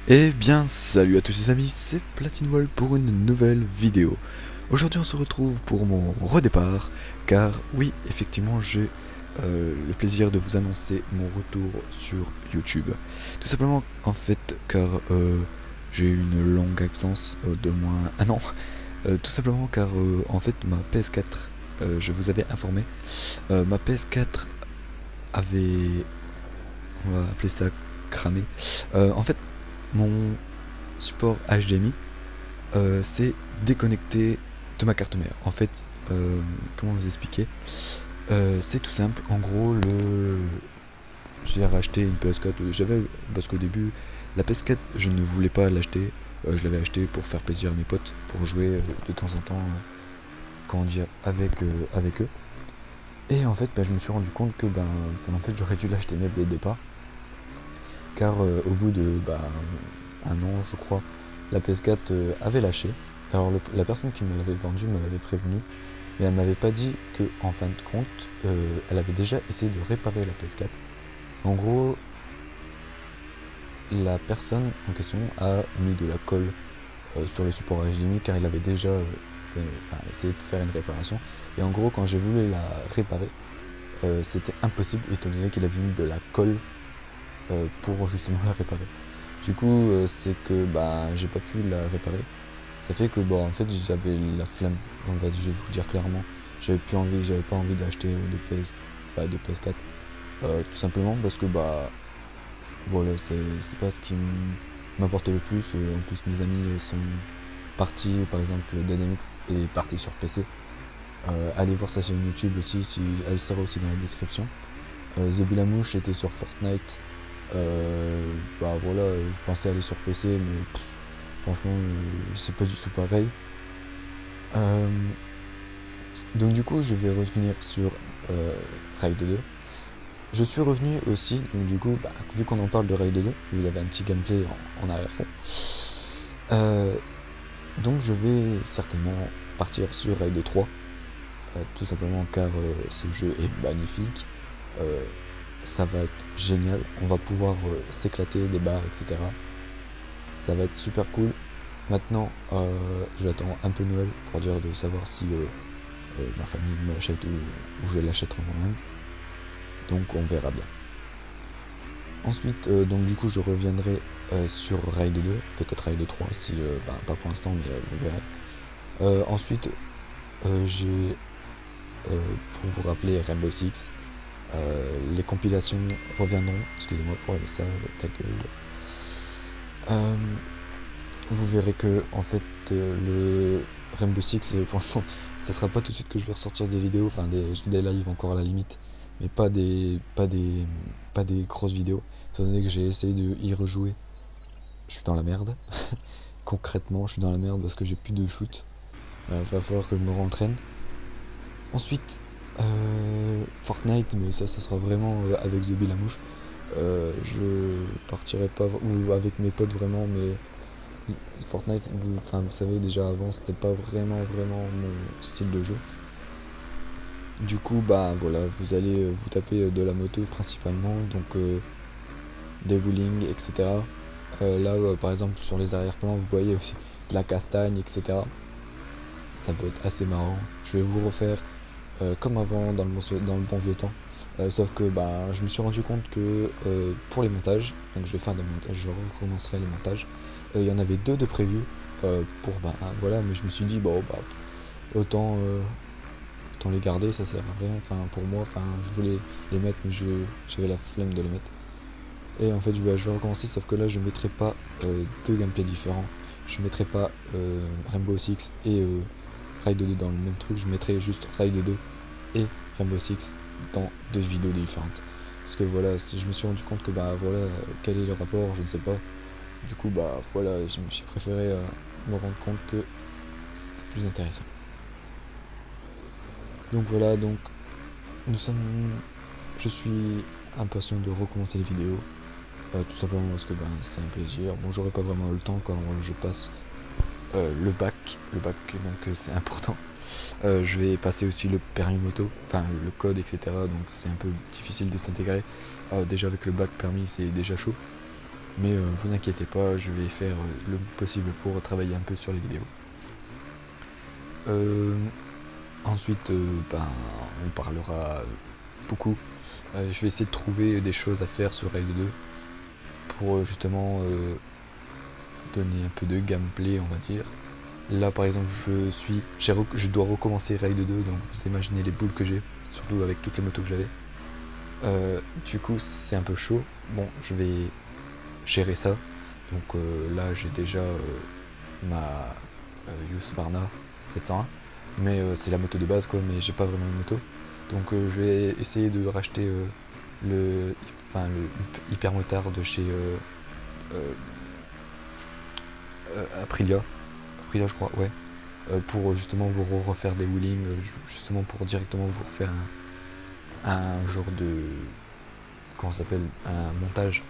Eh bien, salut à tous les amis, c'est PlatineWall pour une nouvelle vidéo. Aujourd'hui, on se retrouve pour mon redépart, car oui, effectivement, j'ai le plaisir de vous annoncer mon retour sur YouTube. Tout simplement, en fait, car j'ai eu une longue absence de moins un an. Tout simplement car, en fait, ma PS4, je vous avais informé, ma PS4 avait, on va appeler ça cramé. En fait, mon support HDMI c'est déconnecté de ma carte mère. En fait, comment vous expliquer c'est tout simple. En gros, j'ai racheté une PS4. Parce qu'au début, la PS4, je ne voulais pas l'acheter. Je l'avais acheté pour faire plaisir à mes potes, pour jouer de temps en temps, comment dire, avec eux. Et en fait, bah, je me suis rendu compte que en fait, j'aurais dû l'acheter net dès le départ. Car au bout de un an, je crois, la PS4 avait lâché. Alors la personne qui me l'avait vendue me l'avait prévenu, mais elle m'avait pas dit que en fin de compte, elle avait déjà essayé de réparer la PS4. En gros, la personne en question a mis de la colle sur le support HDMI car il avait déjà essayé de faire une réparation. Et en gros, quand j'ai voulu la réparer, c'était impossible étant donné qu'il avait mis de la colle pour justement la réparer. Du coup, c'est que j'ai pas pu la réparer. Ça fait que en fait j'avais la flemme. En fait, je vais vous dire clairement, j'avais pas envie d'acheter de PS4. Tout simplement parce que voilà, c'est pas ce qui m'importe le plus. En plus, mes amis sont partis, par exemple, Dynamix est parti sur PC. Allez voir sa chaîne YouTube aussi, si elle sera aussi dans la description. The Bilamouche était sur Fortnite. Voilà, je pensais aller sur PC, mais franchement, c'est pas du tout pareil. Euh, donc du coup, je vais revenir sur Raid 2. Je suis revenu aussi, donc du coup, vu qu'on en parle de Raid 2, vous avez un petit gameplay en arrière-fond. Euh, donc je vais certainement partir sur Raid 3, tout simplement car ce jeu est magnifique. Euh, Ça va être génial, on va pouvoir s'éclater des bars, etc. Ça va être super cool. Maintenant, j'attends un peu Noël pour dire de savoir si ma famille me l'achète ou je l'achèterai moi-même. Donc on verra bien. Ensuite, donc du coup, je reviendrai sur Raid 2, peut-être Raid 3 si, pas pour l'instant, mais vous verrez. Ensuite, j'ai, pour vous rappeler, Rainbow Six. Les compilations reviendront. Excusez-moi pour le message, ta gueule. Euh, Vous verrez que en fait le Rainbow Six pour l'instant ça sera pas tout de suite que je vais ressortir des vidéos, enfin des lives encore à la limite, mais pas des grosses vidéos, étant donné que j'ai essayé de y rejouer. Je suis dans la merde. Concrètement je suis dans la merde parce que j'ai plus de shoot. Va falloir que je me rentraîne. Ensuite Fortnite, mais ça sera vraiment avec The Bilamouche. Je partirai pas ou avec mes potes vraiment, mais Fortnite, vous savez déjà avant, c'était pas vraiment mon style de jeu. Du coup, voilà, vous allez vous taper de la moto principalement, donc des wheelings, etc. Là, par exemple, sur les arrière-plans, vous voyez aussi de la castagne, etc. Ça peut être assez marrant. Je vais vous refaire comme avant dans le bon vieux temps. Sauf que je me suis rendu compte que pour les montages, donc je vais faire des montages, je recommencerai les montages. Il y en avait deux de prévus pour voilà, mais je me suis dit autant autant les garder, ça sert à rien. Enfin pour moi, je voulais les mettre, mais j'avais la flemme de les mettre. Et en fait, je vais recommencer, sauf que là, je mettrai pas deux gameplays différents. Je mettrai pas Rainbow Six et Raid 2 dans le même truc. Je mettrai juste Raid 2 et Rainbow Six dans deux vidéos différentes. Parce que voilà, je me suis rendu compte que voilà, quel est le rapport, je ne sais pas. Du coup, voilà, j'ai préféré me rendre compte que c'était plus intéressant. Donc voilà, donc nous sommes. Je suis impatient de recommencer les vidéos. Tout simplement parce que c'est un plaisir. Bon, j'aurai pas vraiment le temps quand je passe le bac, donc c'est important. Je vais passer aussi le permis moto, enfin le code, etc. Donc c'est un peu difficile de s'intégrer. Déjà avec le bac permis, c'est déjà chaud. Mais vous inquiétez pas, je vais faire le possible pour travailler un peu sur les vidéos. Ensuite, ben, on parlera beaucoup. Je vais essayer de trouver des choses à faire sur Raid 2 pour justement donner un peu de gameplay, on va dire. Là par exemple je dois recommencer Raid 2, donc vous imaginez les boules que j'ai, surtout avec toutes les motos que j'avais. Du coup c'est un peu chaud. Bon, je vais gérer ça. Donc là j'ai déjà ma Husqvarna 701, mais c'est la moto de base quoi, mais j'ai pas vraiment une moto. Donc je vais essayer de racheter le, le hypermotard de chez Aprilia, je crois, ouais, pour justement vous refaire des wheelings, justement pour directement vous refaire un genre de, comment ça s'appelle, un montage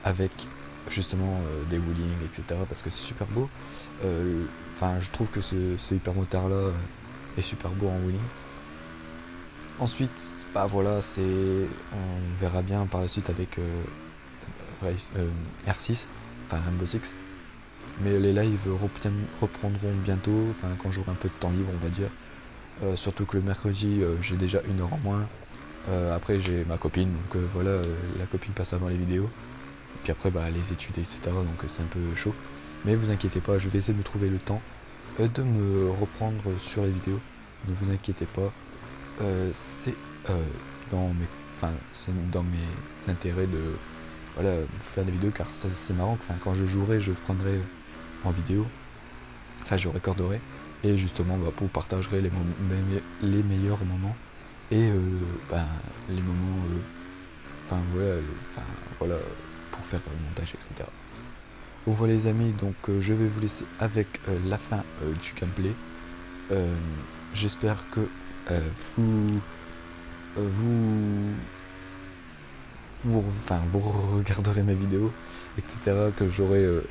avec justement des wheelings, etc. Parce que c'est super beau. Enfin, je trouve que ce hyper motard là est super beau en wheeling. Ensuite, bah voilà, on verra bien par la suite avec R6, enfin Rainbow Six. Mais les lives reprendront bientôt, enfin quand j'aurai un peu de temps libre, on va dire. Surtout que le mercredi, j'ai déjà 1 heure en moins. Après, j'ai ma copine, donc voilà, la copine passe avant les vidéos. Et puis après, bah, les études, etc. Donc c'est un peu chaud. Mais vous inquiétez pas, je vais essayer de me trouver le temps de me reprendre sur les vidéos. Ne vous inquiétez pas. C'est euh, dans mes, c'est dans mes intérêts de voilà, faire des vidéos, car c'est marrant. Quand je jouerai, je prendrai en vidéo. Enfin, je recorderai. Et justement, bah, vous partagerez les meilleurs moments et ben, les moments, voilà, pour faire le montage, etc. Bon voilà les amis, donc je vais vous laisser avec la fin du gameplay. Euh, J'espère que vous, vous, vous regarderez mes vidéos, etc. Que j'aurai... de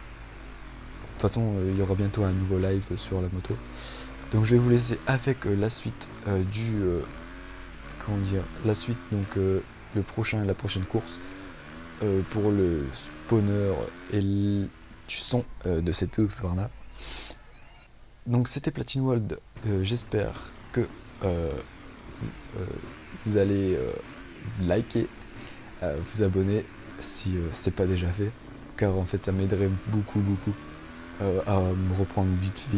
toute façon, il y aura bientôt un nouveau live sur la moto. Donc je vais vous laisser avec la suite comment dire, la suite, donc la prochaine course pour le spawner et du son de cette Husqvarna. Donc c'était Platine World. J'espère que euh, euh, vous allez liker, vous abonner si c'est pas déjà fait, car en fait ça m'aiderait beaucoup à me reprendre vite.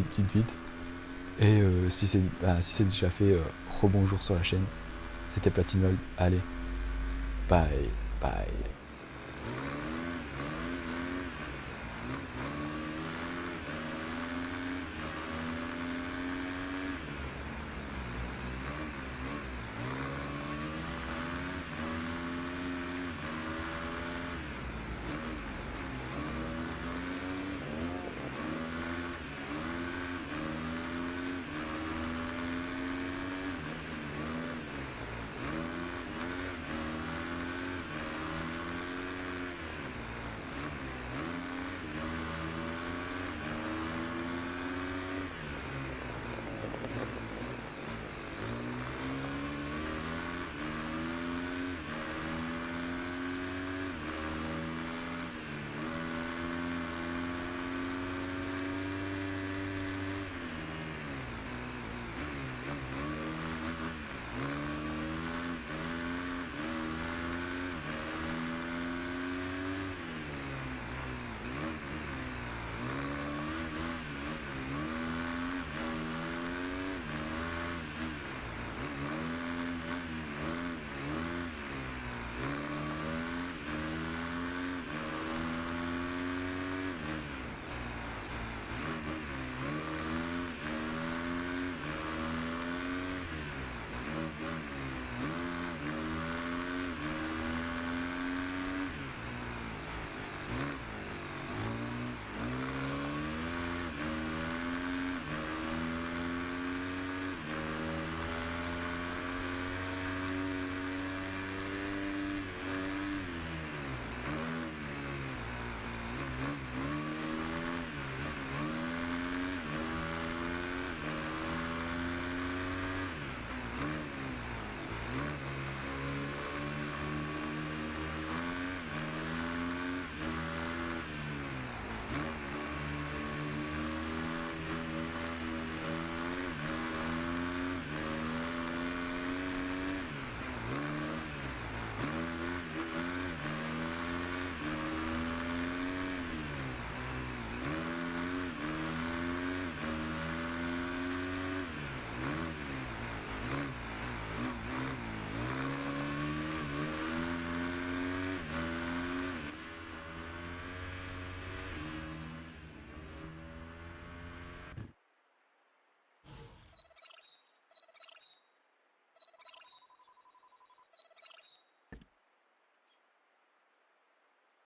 Et si c'est déjà fait, rebonjour sur la chaîne. C'était Platine World. Allez, bye.